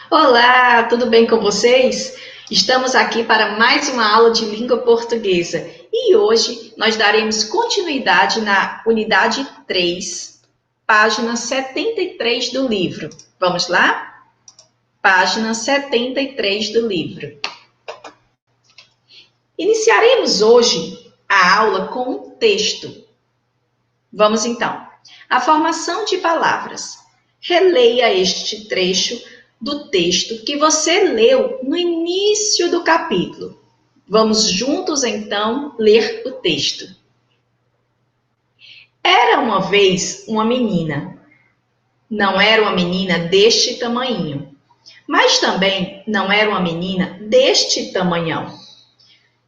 Olá, tudo bem com vocês? Estamos aqui para mais uma aula de língua portuguesa e hoje nós daremos continuidade na unidade 3, página 73 do livro. Vamos lá? Página 73 do livro. Iniciaremos hoje a aula com um texto. Vamos então. A formação de palavras. Releia este trecho do texto que você leu no início do capítulo. Vamos juntos então ler o texto. Era uma vez uma menina. Não era uma menina deste tamanhinho, mas também não era uma menina deste tamanhão.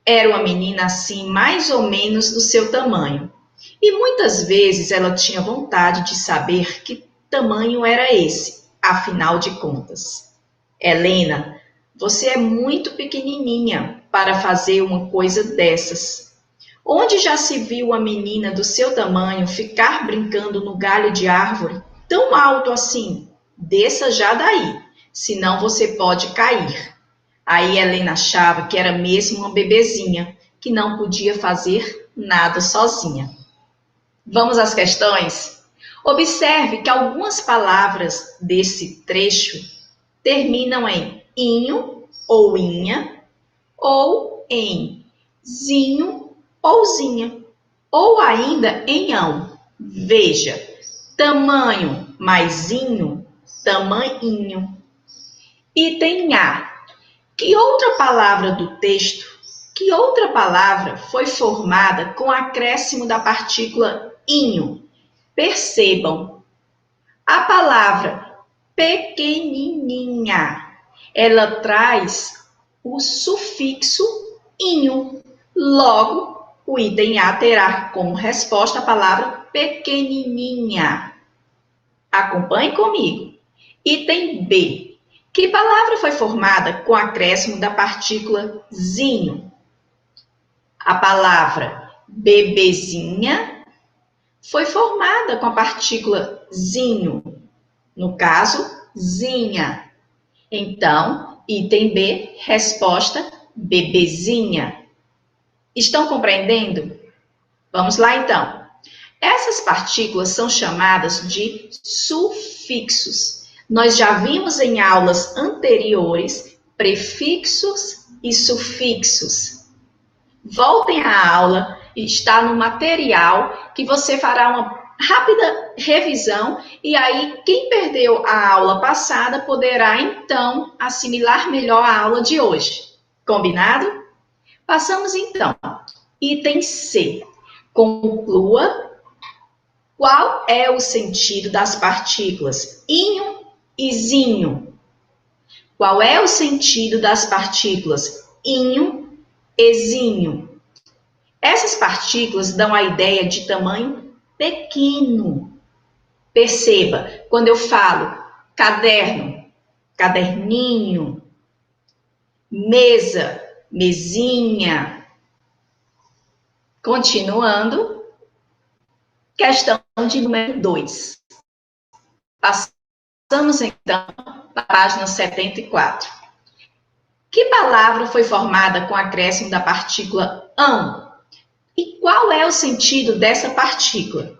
Era uma menina assim, mais ou menos do seu tamanho. E muitas vezes ela tinha vontade de saber que tamanho era esse, afinal de contas. Helena, você é muito pequenininha para fazer uma coisa dessas. Onde já se viu uma menina do seu tamanho ficar brincando no galho de árvore tão alto assim? Desça já daí, senão você pode cair. Aí Helena achava que era mesmo uma bebezinha, que não podia fazer nada sozinha. Vamos às questões? Observe que algumas palavras desse trecho terminam em inho ou inha, ou em zinho ou zinha, ou ainda em ão. Veja, tamanho mais inho, tamanhinho. Item A. Que outra palavra do texto, que outra palavra foi formada com acréscimo da partícula inho? Percebam, a palavra pequenininha, ela traz o sufixo inho. Logo, o item A terá como resposta a palavra pequenininha. Acompanhe comigo. Item B. Que palavra foi formada com acréscimo da partícula zinho? A palavra bebezinha foi formada com a partícula zinho, no caso, zinha. Então, item B, resposta bebezinha. Estão compreendendo? Vamos lá então. Essas partículas são chamadas de sufixos. Nós já vimos em aulas anteriores prefixos e sufixos. Voltem à aula, está no material que você fará uma rápida revisão e aí quem perdeu a aula passada poderá então assimilar melhor a aula de hoje. Combinado? Passamos então. Item C. Conclua qual é o sentido das partículas inho e zinho. Qual é o sentido das partículas inho e zinho? Essas partículas dão a ideia de tamanho pequeno. Perceba, quando eu falo caderno, caderninho, mesa, mesinha. Continuando, questão de número 2. Passamos então para a página 74. Que palavra foi formada com o acréscimo da partícula ão? E qual é o sentido dessa partícula?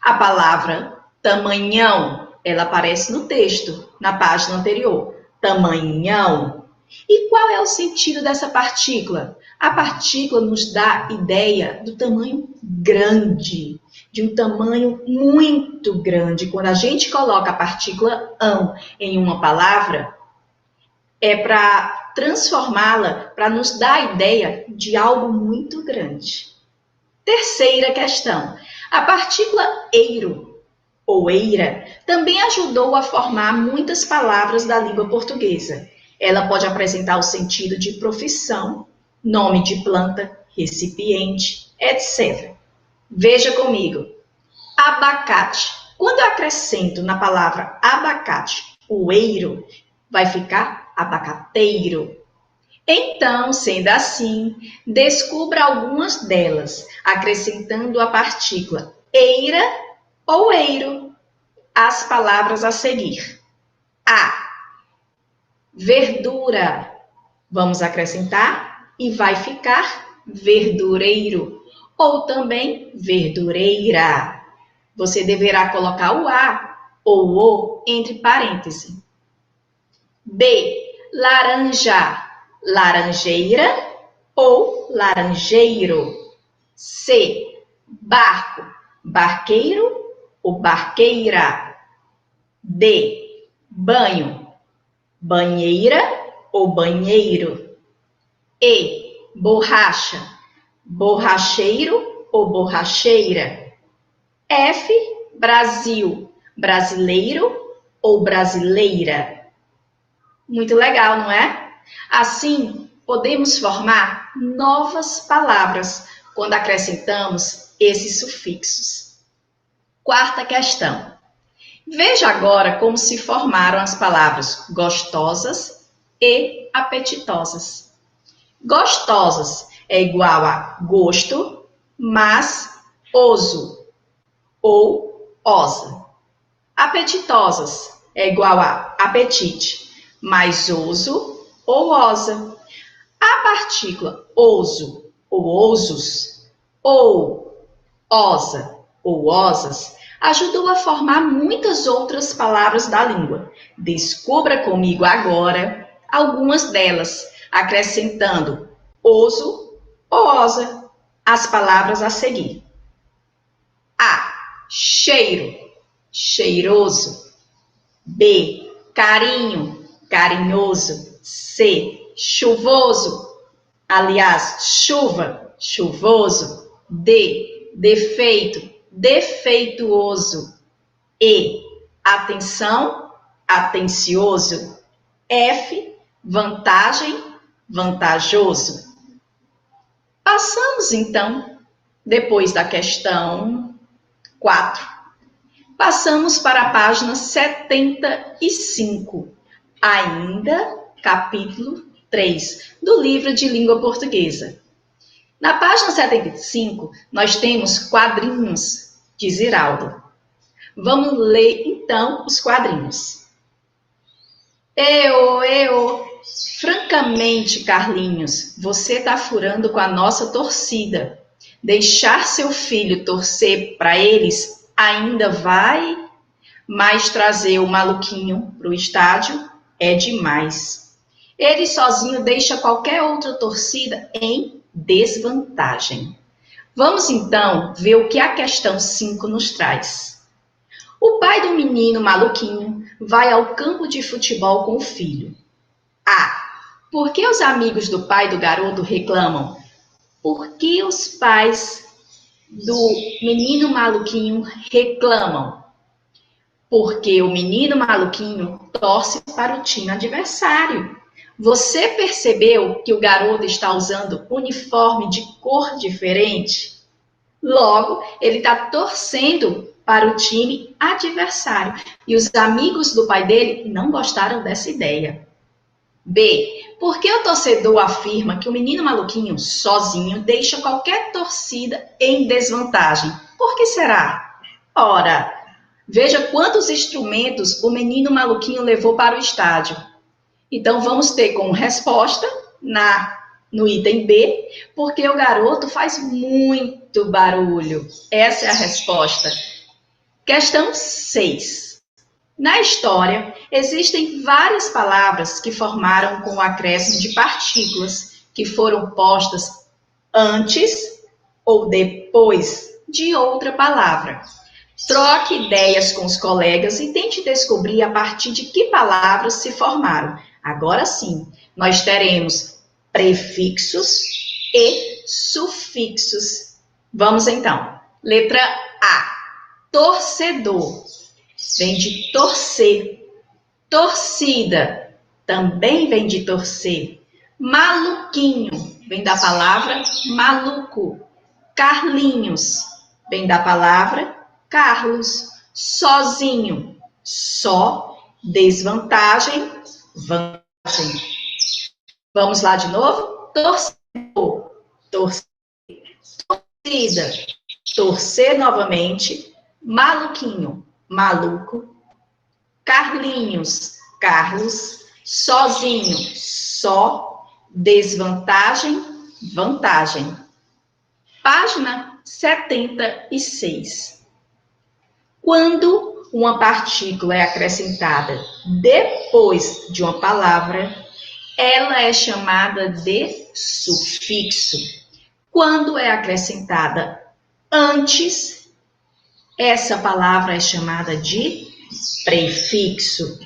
A palavra tamanhão, ela aparece no texto, na página anterior. Tamanhão. E qual é o sentido dessa partícula? A partícula nos dá ideia do tamanho grande, de um tamanho muito grande. Quando a gente coloca a partícula ão em uma palavra, é para transformá-la, para nos dar a ideia de algo muito grande. Terceira questão. A partícula eiro ou eira também ajudou a formar muitas palavras da língua portuguesa. Ela pode apresentar o sentido de profissão, nome de planta, recipiente, etc. Veja comigo. Abacate. Quando eu acrescento na palavra abacate o eiro, vai ficar abacateiro. Então, sendo assim, descubra algumas delas, acrescentando a partícula eira ou eiro às palavras a seguir. A. Verdura. Vamos acrescentar e vai ficar verdureiro ou também verdureira. Você deverá colocar o A ou o entre parênteses. B. Laranja. Laranjeira ou laranjeiro. C. Barco. Barqueiro ou barqueira. D. Banho. Banheira ou banheiro. E. Borracha. Borracheiro ou borracheira. F. Brasil. Brasileiro ou brasileira. Muito legal, não é? Assim, podemos formar novas palavras quando acrescentamos esses sufixos. Quarta questão. Veja agora como se formaram as palavras gostosas e apetitosas. Gostosas é igual a gosto, mas oso ou osa. Apetitosas é igual a apetite, mais oso ou osa. A partícula oso ou osos ou osa ou osas ajudou a formar muitas outras palavras da língua. Descubra comigo agora algumas delas, acrescentando oso ou osa às palavras a seguir. A. Cheiro, cheiroso. B. Carinho, carinhoso. C. Chuvoso, aliás, chuva, chuvoso. D. Defeito, defeituoso. E. Atenção, atencioso. F. Vantagem, vantajoso. Passamos então, depois da questão 4. Passamos para a página 75, ainda capítulo 3 do livro de língua portuguesa. Na página 75, nós temos quadrinhos de Ziraldo. Vamos ler então os quadrinhos. Eu. Francamente, Carlinhos, você está furando com a nossa torcida. Deixar seu filho torcer para eles ainda vai, mas trazer o maluquinho para o estádio é demais. Ele sozinho deixa qualquer outra torcida em desvantagem. Vamos então ver o que a questão 5 nos traz. O pai do menino maluquinho vai ao campo de futebol com o filho. A. Por que os amigos do pai do garoto reclamam? Por que os pais do menino maluquinho reclamam? Porque o menino maluquinho torce para o time adversário. Você percebeu que o garoto está usando uniforme de cor diferente? Logo, ele está torcendo para o time adversário. E os amigos do pai dele não gostaram dessa ideia. B. Por que o torcedor afirma que o menino maluquinho sozinho deixa qualquer torcida em desvantagem? Por que será? Ora, veja quantos instrumentos o menino maluquinho levou para o estádio. Então, vamos ter como resposta, no item B, porque o garoto faz muito barulho. Essa é a resposta. Questão 6. Na história, existem várias palavras que formaram com o acréscimo de partículas que foram postas antes ou depois de outra palavra. Troque ideias com os colegas e tente descobrir a partir de que palavras se formaram. Agora sim, nós teremos prefixos e sufixos. Vamos então. Letra A. Torcedor. Vem de torcer. Torcida também vem de torcer. Maluquinho vem da palavra maluco. Carlinhos vem da palavra Carlos. Sozinho, só. Desvantagem, vantagem. Vamos lá de novo? Torcedor, torcer. Torcida, torcer novamente. Maluquinho, maluco. Carlinhos, Carlos. Sozinho, só. Desvantagem, vantagem. Página 76. Quando uma partícula é acrescentada depois de uma palavra, ela é chamada de sufixo. Quando é acrescentada antes, essa palavra é chamada de prefixo.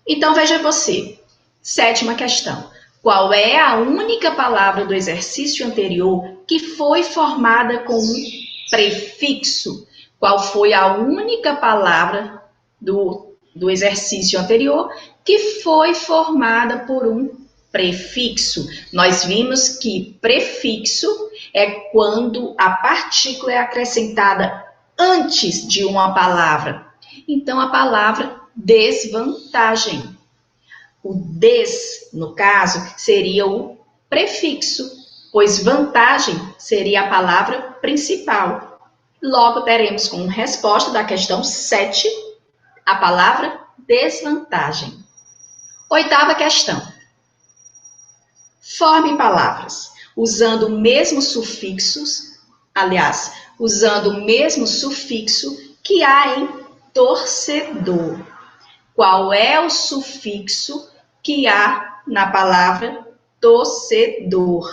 Então, veja você. 7ª questão. Qual é a única palavra do exercício anterior que foi formada com um prefixo? Qual foi a única palavra do exercício anterior que foi formada por um prefixo? Nós vimos que prefixo é quando a partícula é acrescentada antes de uma palavra. Então, a palavra desvantagem. O des, no caso, seria o prefixo, pois vantagem seria a palavra principal. Logo, teremos como resposta da questão 7 a palavra desvantagem. 8ª questão. Forme palavras usando o mesmo sufixo que há em torcedor. Qual é o sufixo que há na palavra torcedor?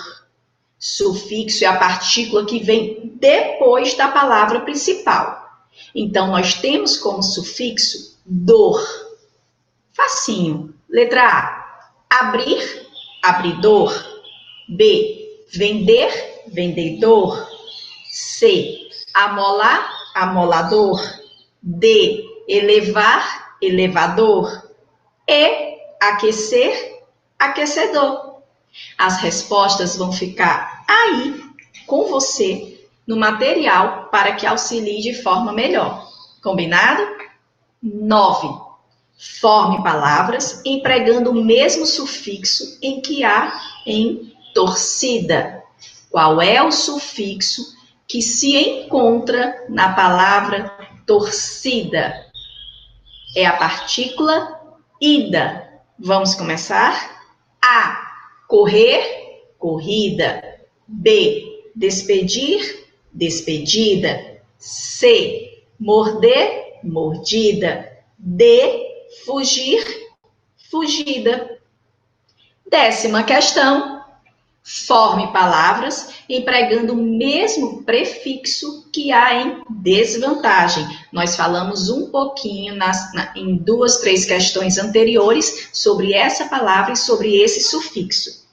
Sufixo é a partícula que vem depois da palavra principal. Então, nós temos como sufixo dor. Facinho. Letra A, abrir, abridor. B, vender, vendedor. C, amolar, amolador. D, elevar, elevador. E, aquecer, aquecedor. As respostas vão ficar aí com você no material para que auxilie de forma melhor. Combinado? 9. Forme palavras empregando o mesmo sufixo em que há em torcida. Qual é o sufixo que se encontra na palavra torcida? É a partícula ida. Vamos começar? A, correr, corrida. B, despedir, despedida. C, morder, mordida. D, fugir, fugida. 10ª questão. Forme palavras empregando o mesmo prefixo que há em desvantagem. Nós falamos um pouquinho em 2, 3 questões anteriores sobre essa palavra e sobre esse sufixo.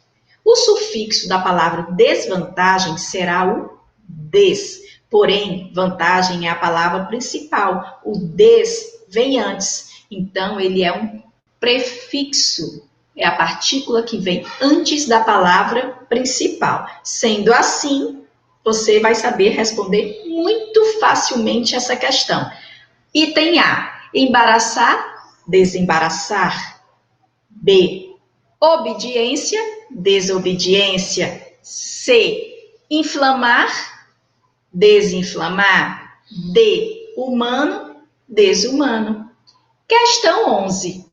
O sufixo da palavra desvantagem será o des. Porém, vantagem é a palavra principal. O des vem antes. Então, ele é um prefixo. É a partícula que vem antes da palavra principal. Sendo assim, você vai saber responder muito facilmente essa questão. Item A, embaraçar, desembaraçar. B, obediência, desobediência. C, inflamar, desinflamar. D, humano, desumano. Questão 11.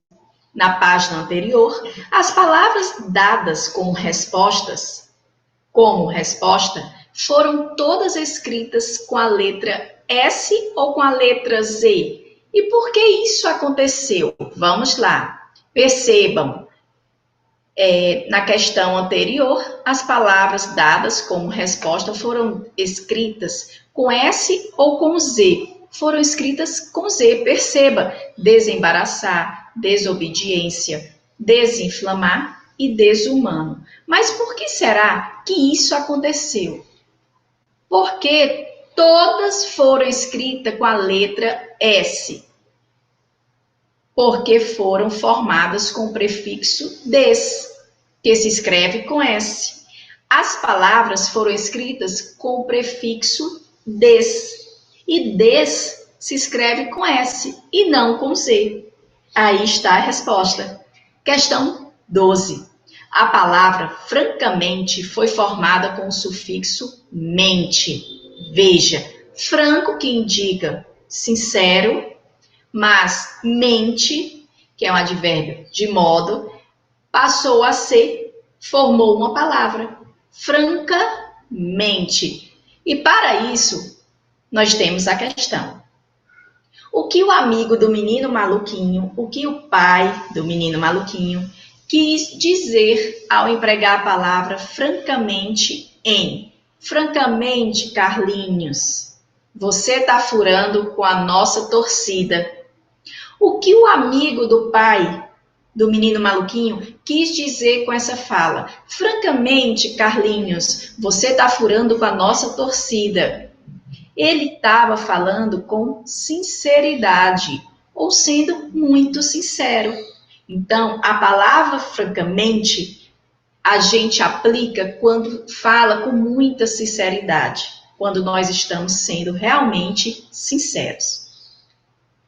Na página anterior, as palavras dadas como resposta, foram todas escritas com a letra S ou com a letra Z. E por que isso aconteceu? Vamos lá. Percebam, na questão anterior, as palavras dadas como resposta foram escritas com S ou com Z. Foram escritas com Z. Perceba, desembaraçar, desobediência, desinflamar e desumano. Mas por que será que isso aconteceu? Porque todas foram escritas com a letra S. Porque foram formadas com o prefixo des, que se escreve com S. As palavras foram escritas com o prefixo des. E des se escreve com S e não com Z. Aí está a resposta. Questão 12. A palavra francamente foi formada com o sufixo mente. Veja, franco que indica sincero, mas mente, que é um advérbio de modo, passou a ser, formou uma palavra, francamente. E para isso, nós temos a questão. O que o amigo do menino maluquinho, o que o pai do menino maluquinho quis dizer ao empregar a palavra francamente em? Francamente, Carlinhos, você está furando com a nossa torcida. O que o amigo do pai do menino maluquinho quis dizer com essa fala? Francamente, Carlinhos, você está furando com a nossa torcida. Ele estava falando com sinceridade, ou sendo muito sincero. Então, a palavra francamente, a gente aplica quando fala com muita sinceridade, quando nós estamos sendo realmente sinceros.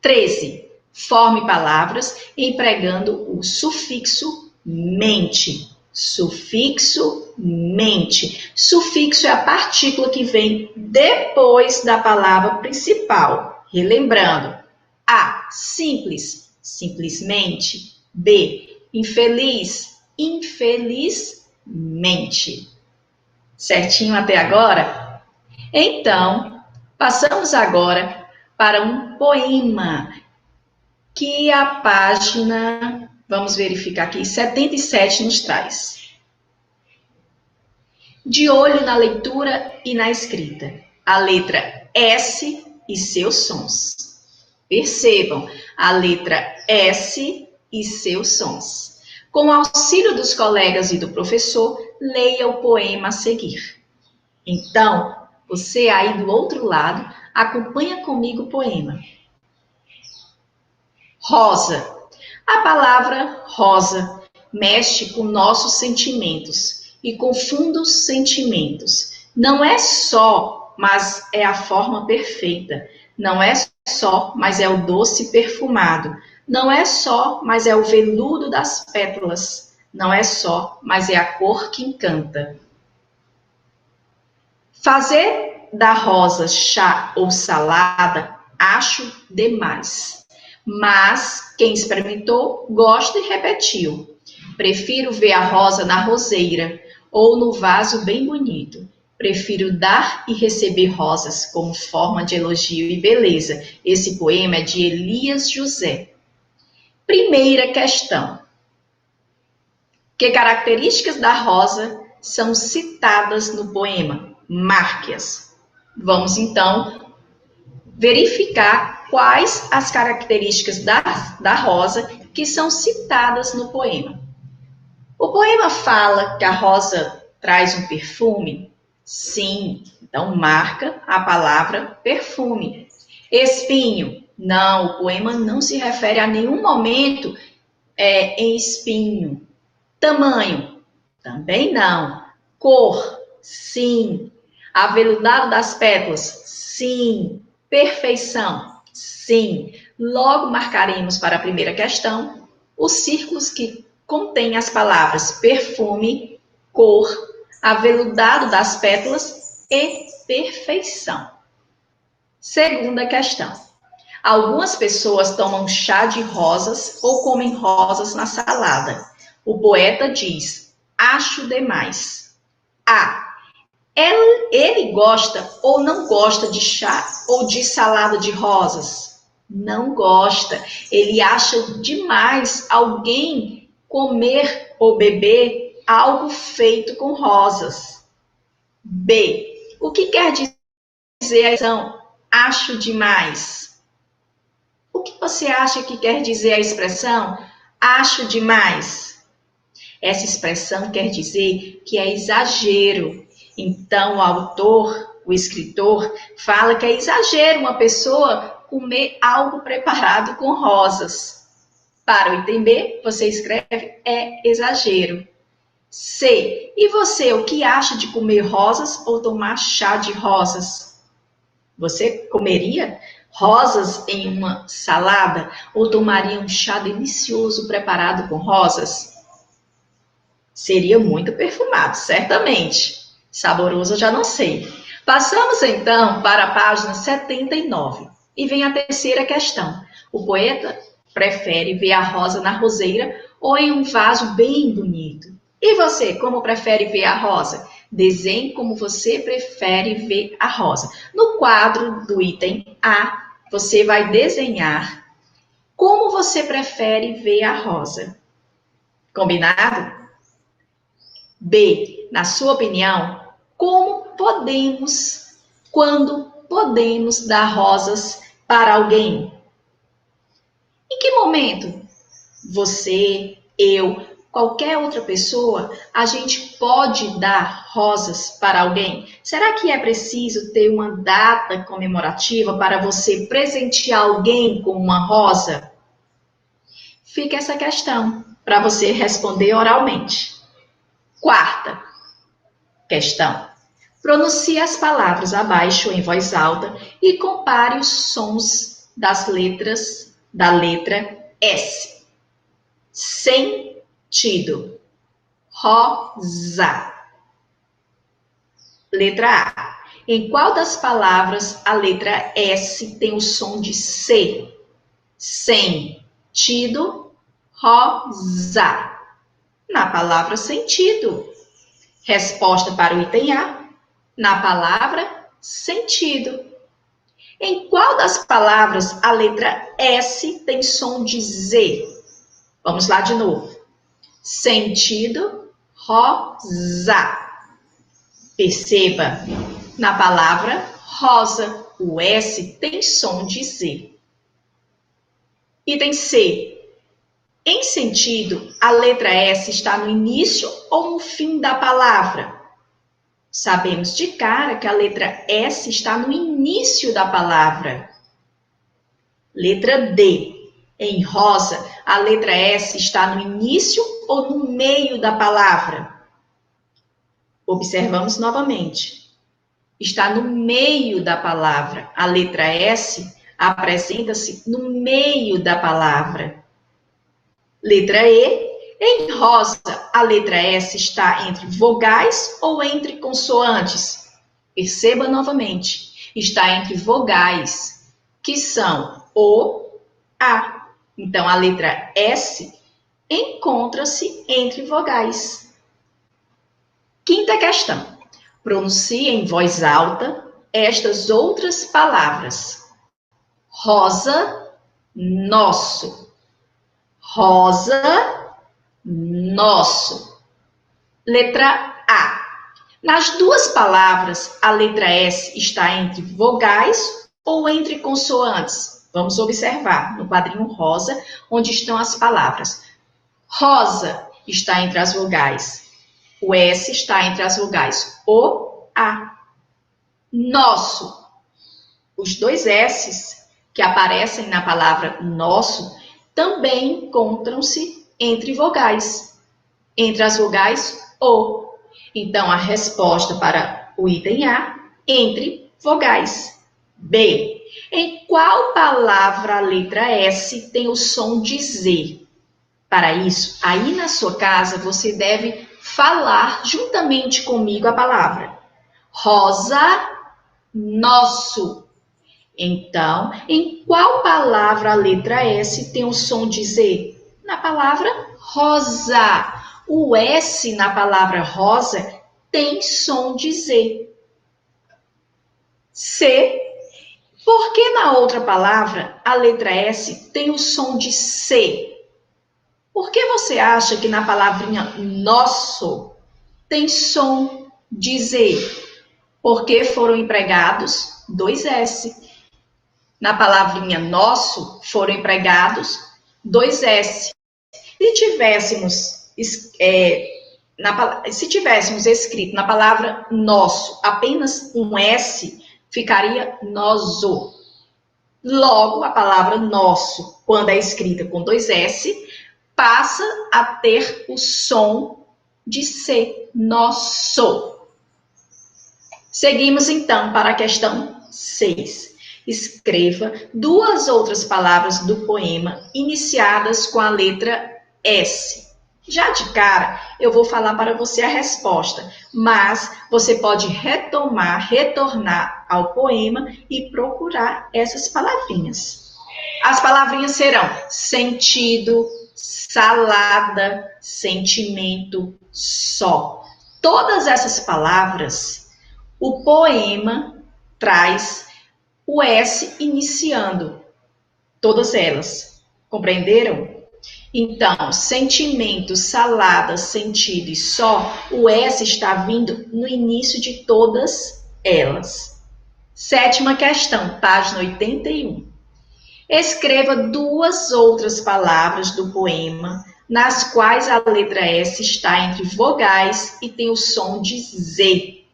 13. Forme palavras empregando o sufixo mente. Sufixo mente. Sufixo é a partícula que vem depois da palavra principal. Relembrando: A, simples, simplesmente. B, infeliz, infelizmente. Certinho até agora? Então, passamos agora para um poema que a página, vamos verificar aqui, 77 nos traz. De olho na leitura e na escrita, a letra S e seus sons. Percebam, a letra S e seus sons. Com o auxílio dos colegas e do professor, leia o poema a seguir. Então, você aí do outro lado, acompanha comigo o poema. Rosa. A palavra rosa mexe com nossos sentimentos e confunda os sentimentos. Não é só, mas é a forma perfeita. Não é só, mas é o doce perfumado. Não é só, mas é o veludo das pétalas. Não é só, mas é a cor que encanta. Fazer da rosa chá ou salada, acho demais. Mas quem experimentou, gosta e repetiu. Prefiro ver a rosa na roseira ou no vaso bem bonito. Prefiro dar e receber rosas como forma de elogio e beleza. Esse poema é de Elias José. Primeira questão. Que características da rosa são citadas no poema? Marque-as. Vamos então verificar quais as características da rosa que são citadas no poema. O poema fala que a rosa traz um perfume? Sim, então marca a palavra perfume. Espinho? Não, o poema não se refere a nenhum momento em espinho. Tamanho? Também não. Cor? Sim. Aveludado das pétalas? Sim. Perfeição? Sim. Logo marcaremos para a primeira questão os círculos que contêm as palavras perfume, cor, aveludado das pétalas e perfeição. Segunda questão. Algumas pessoas tomam chá de rosas ou comem rosas na salada. O poeta diz: acho demais. A. Ele gosta ou não gosta de chá ou de salada de rosas? Não gosta. Ele acha demais alguém comer ou beber algo feito com rosas. B. O que quer dizer a expressão acho demais? O que você acha que quer dizer a expressão acho demais? Essa expressão quer dizer que é exagero. Então, o autor, o escritor, fala que é exagero uma pessoa comer algo preparado com rosas. Para o entender, você escreve é exagero. C. E você, o que acha de comer rosas ou tomar chá de rosas? Você comeria rosas em uma salada ou tomaria um chá delicioso preparado com rosas? Seria muito perfumado, certamente. Saboroso eu já não sei. Passamos então para a página 79 e vem a terceira questão. O poeta prefere ver a rosa na roseira ou em um vaso bem bonito? E você, como prefere ver a rosa? Desenhe como você prefere ver a rosa. No quadro do item A, você vai desenhar como você prefere ver a rosa. Combinado? B, na sua opinião, quando podemos dar rosas para alguém? Em que momento você, eu, qualquer outra pessoa, a gente pode dar rosas para alguém? Será que é preciso ter uma data comemorativa para você presentear alguém com uma rosa? Fica essa questão para você responder oralmente. Quarta questão. Pronuncie as palavras abaixo em voz alta e compare os sons das letras da letra S. Sentido. Rosa. Letra A. Em qual das palavras a letra S tem o som de C? Sentido. Rosa. Na palavra sentido. Resposta para o item A. Na palavra sentido. Em qual das palavras a letra S tem som de Z? Vamos lá de novo. Sentido, rosa. Perceba, na palavra rosa, o S tem som de Z. Item C. Em sentido, a letra S está no início ou no fim da palavra? Sabemos de cara que a letra S está no início da palavra. Letra D. Em rosa, a letra S está no início ou no meio da palavra? Observamos novamente. Está no meio da palavra. A letra S apresenta-se no meio da palavra. Letra E. Em rosa, a letra S está entre vogais ou entre consoantes? Perceba novamente. Está entre vogais, que são O, A. Então, a letra S encontra-se entre vogais. Quinta questão. Pronuncie em voz alta estas outras palavras. Rosa, nosso. Rosa, nosso. Letra A. Nas duas palavras, a letra S está entre vogais ou entre consoantes? Vamos observar no quadrinho rosa, onde estão as palavras. Rosa está entre as vogais. O S está entre as vogais O, A. Nosso. Os dois S's que aparecem na palavra nosso também encontram-se entre vogais. Entre as vogais O. Então, a resposta para o item A, entre vogais. B. Em qual palavra a letra S tem o som de Z? Para isso, aí na sua casa, você deve falar juntamente comigo a palavra. Rosa, nosso. Então, em qual palavra a letra S tem o som de Z? Na palavra rosa. O S na palavra rosa tem som de Z. C. Por que na outra palavra a letra S tem o som de C? Por que você acha que na palavrinha nosso tem som de Z? Porque foram empregados dois S. Na palavrinha nosso foram empregados dois S. Se tivéssemos escrito na palavra nosso apenas um S, ficaria noso. Logo, a palavra nosso, quando é escrita com dois S, passa a ter o som de C, nosso. Seguimos então para a questão 6. Escreva duas outras palavras do poema iniciadas com a letra S. Já de cara, eu vou falar para você a resposta, mas você pode retornar ao poema e procurar essas palavrinhas. As palavrinhas serão sentido, salada, sentimento, só. Todas essas palavras, o poema traz o S iniciando. Todas elas. Compreenderam? Então, sentimento, salada, sentido e só, o S está vindo no início de todas elas. Sétima questão, página 81. Escreva duas outras palavras do poema, nas quais a letra S está entre vogais e tem o som de Z.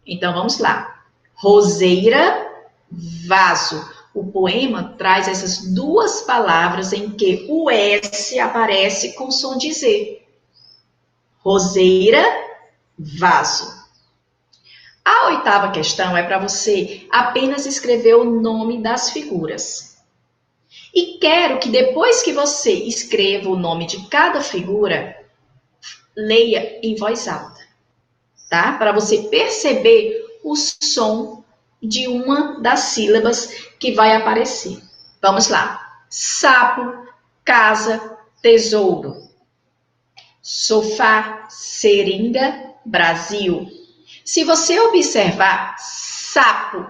Então, vamos lá. Roseira, vaso. O poema traz essas duas palavras em que o S aparece com som de Z. Roseira, vaso. A oitava questão é para você apenas escrever o nome das figuras. E quero que depois que você escreva o nome de cada figura, leia em voz alta, tá? Para você perceber o som de uma das sílabas que vai aparecer. Vamos lá. Sapo, casa, tesouro. Sofá, seringa, Brasil. Se você observar, sapo,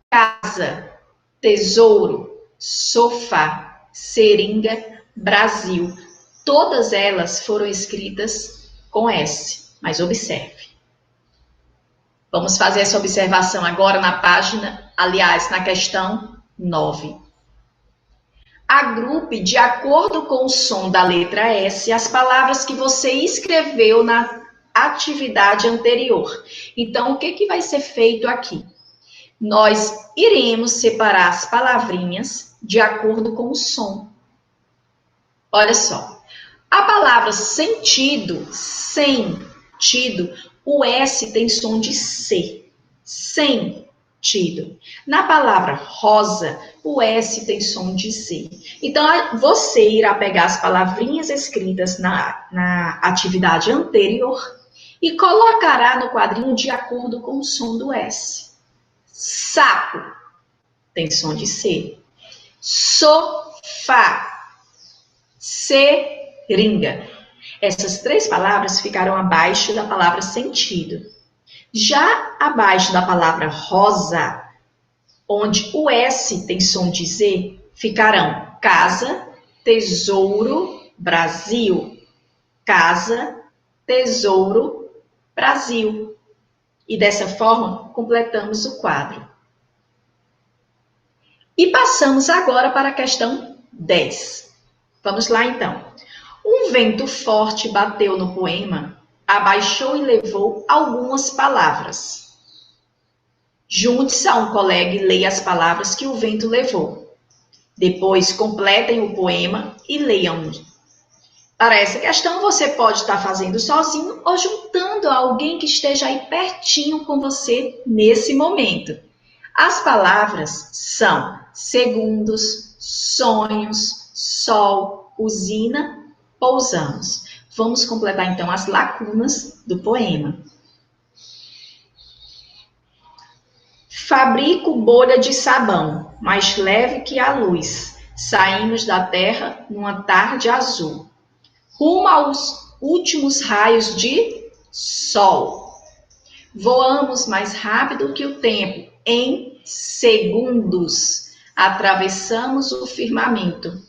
casa, tesouro, sofá, seringa, Brasil. Todas elas foram escritas com S, mas observe. Vamos fazer essa observação agora na página, aliás, na questão 9. Agrupe, de acordo com o som da letra S, as palavras que você escreveu na atividade anterior. Então, o que vai ser feito aqui? Nós iremos separar as palavrinhas de acordo com o som. Olha só. A palavra sentido, o S tem som de C. Sentido. Na palavra rosa, o S tem som de Z. Então, você irá pegar as palavrinhas escritas na atividade anterior e colocará no quadrinho de acordo com o som do S. Sapo tem som de C. Sofá, seringa. Essas três palavras ficarão abaixo da palavra sentido. Já abaixo da palavra rosa, onde o S tem som de Z, ficarão casa, tesouro, Brasil. Casa, tesouro, Brasil. E dessa forma, completamos o quadro. E passamos agora para a questão 10. Vamos lá, então. Um vento forte bateu no poema, abaixou e levou algumas palavras. Junte-se a um colega e leia as palavras que o vento levou. Depois, completem o poema e leiam. Para essa questão, você pode estar fazendo sozinho ou juntando a alguém que esteja aí pertinho com você nesse momento. As palavras são segundos, sonhos, sol, usina, pousamos. Vamos completar então as lacunas do poema. Fabrico bolha de sabão, mais leve que a luz. Saímos da terra numa tarde azul. Rumo aos últimos raios de sol. Voamos mais rápido que o tempo, em segundos. Atravessamos o firmamento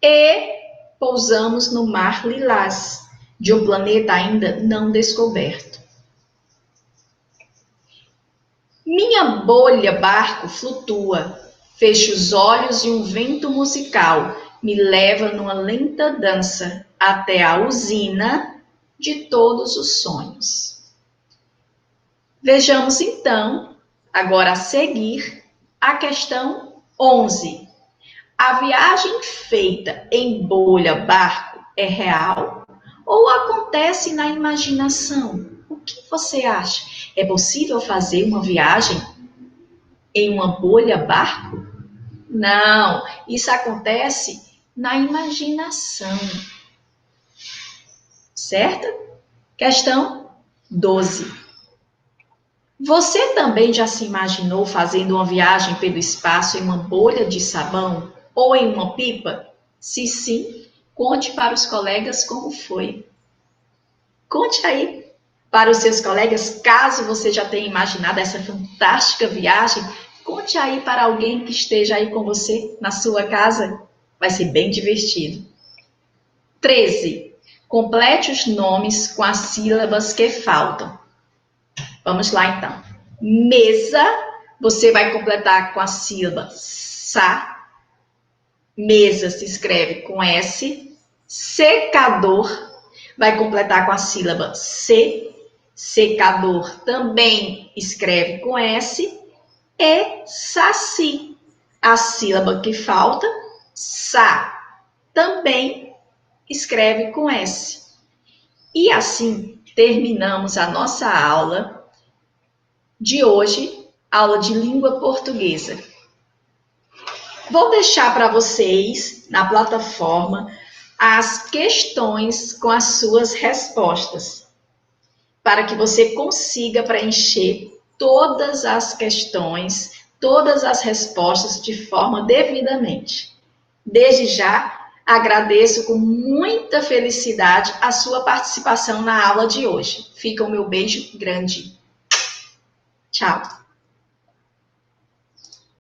e pousamos no mar lilás, de um planeta ainda não descoberto. Minha bolha barco flutua, fecho os olhos e um vento musical me leva numa lenta dança até a usina de todos os sonhos. Vejamos então, agora a seguir, a questão 11. A viagem feita em bolha barco é real ou acontece na imaginação? O que você acha? É possível fazer uma viagem em uma bolha barco? Não, isso acontece na imaginação. Certo? Questão 12. Você também já se imaginou fazendo uma viagem pelo espaço em uma bolha de sabão ou em uma pipa? Se sim, conte para os colegas como foi. Conte aí para os seus colegas, caso você já tenha imaginado essa fantástica viagem, conte aí para alguém que esteja aí com você na sua casa. Vai ser bem divertido. 13. Complete os nomes com as sílabas que faltam. Vamos lá então. Mesa, você vai completar com a sílaba sa. Mesa se escreve com S. Secador, vai completar com a sílaba C. Secador também escreve com S. E saci, a sílaba que falta, sa, também escreve com S. E assim terminamos a nossa aula de hoje, aula de língua portuguesa. Vou deixar para vocês na plataforma as questões com as suas respostas, para que você consiga preencher todas as questões, todas as respostas de forma devidamente. Desde já, agradeço com muita felicidade a sua participação na aula de hoje. Fica o meu beijo grande. Tchau!